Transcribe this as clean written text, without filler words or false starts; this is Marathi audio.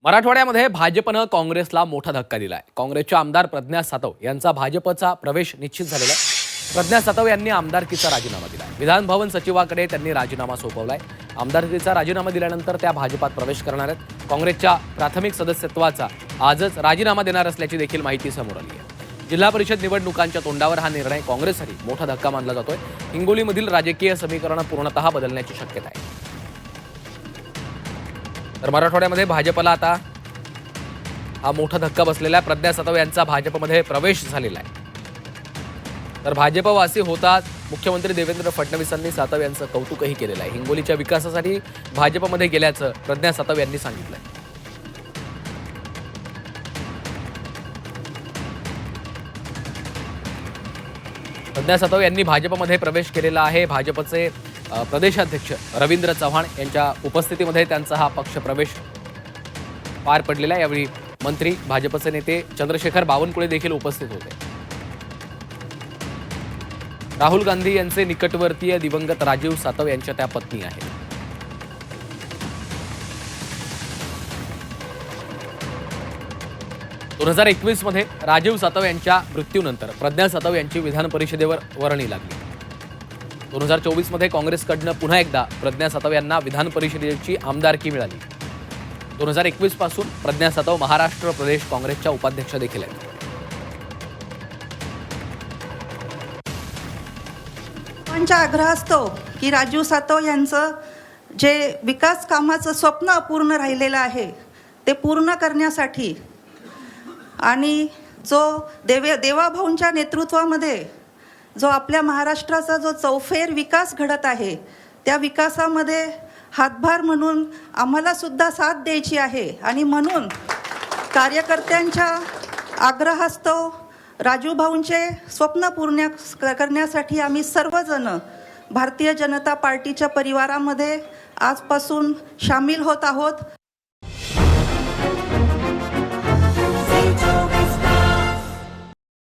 मराठवाड्यामध्ये भाजपनं काँग्रेसला मोठा धक्का दिलाय। काँग्रेसचे आमदार प्रज्ञा सातव यांचा भाजपचा प्रवेश निश्चित झालेला आहे। प्रज्ञा सातव यांनी आमदारकीचा राजीनामा दिलाय। विधान भवन सचिवाकडे त्यांनी राजीनामा सोपवलाय। आमदारकीचा राजीनामा दिल्यानंतर त्या भाजपात प्रवेश करणार आहेत। काँग्रेसच्या प्राथमिक सदस्यत्वाचा आजच राजीनामा देणार असल्याची देखील माहिती समोर आली आहे। जिल्हा परिषद निवडणुकांच्या तोंडावर हा निर्णय काँग्रेससाठी मोठा धक्का मानला जातोय। हिंगोलीमधील राजकीय समीकरण पूर्णतः बदलण्याची शक्यता आहे। तर मराठवाड्यामध्ये भाजपला आता हा मोठा धक्का बसलेला आहे। प्रज्ञा सातव यांचा भाजपमध्ये प्रवेश झालेला आहे। तर भाजपवासी होतात मुख्यमंत्री देवेंद्र फडणवीसांनी सातव यांचं कौतुकही केलेलं आहे। हिंगोलीच्या विकासासाठी भाजपमध्ये गेल्याचं प्रज्ञा सातव यांनी सांगितलंय। प्रज्ञा सातव यांनी भाजपमध्ये प्रवेश केलेला आहे। भाजपचे प्रदेशाध्यक्ष रवींद्र चव्हाण यांच्या उपस्थितीमध्ये त्यांचा हा पक्ष प्रवेश पार पडलेला आहे। यावेळी मंत्री भाजपचे नेते चंद्रशेखर बावनकुळे देखील उपस्थित होते। राहुल गांधी यांचे निकटवर्तीय दिवंगत राजीव सातव यांच्या त्या पत्नी आहेत। दोन 2021 मध्ये राजीव सातव यांच्या मृत्यूनंतर प्रज्ञा सातव यांची विधान परिषदेवर वर्णी लागली। 2024 मध्ये काँग्रेसकडनं पुन्हा एकदा प्रज्ञा सातव यांना विधान परिषदेची आमदारकी मिळाली। 2021 पासून प्रज्ञा सातव महाराष्ट्र प्रदेश काँग्रेसच्या उपाध्यक्ष देखील आहेत। आमच्या आग्रहास्तव की राजीव सातव यांचं जे विकास कामाचं स्वप्न अपूर्ण राहिलेलं आहे ते पूर्ण करण्यासाठी आणि जो देवाभाऊंच्या नेतृत्वामध्ये जो आपल्या महाराष्ट्राचा जो चौफेर विकास घडत आहे त्या विकासामध्ये हातभार म्हणून आम्हाला सुद्धा साथ द्यायची आहे। आणि म्हणून कार्यकर्त्यांच्या आग्रहास्तव राजू भाऊंचे स्वप्न पूर्ण करण्यासाठी आम्ही सर्वजण भारतीय जनता पार्टीच्या परिवारामध्ये आजपासून सामील होत आहोत।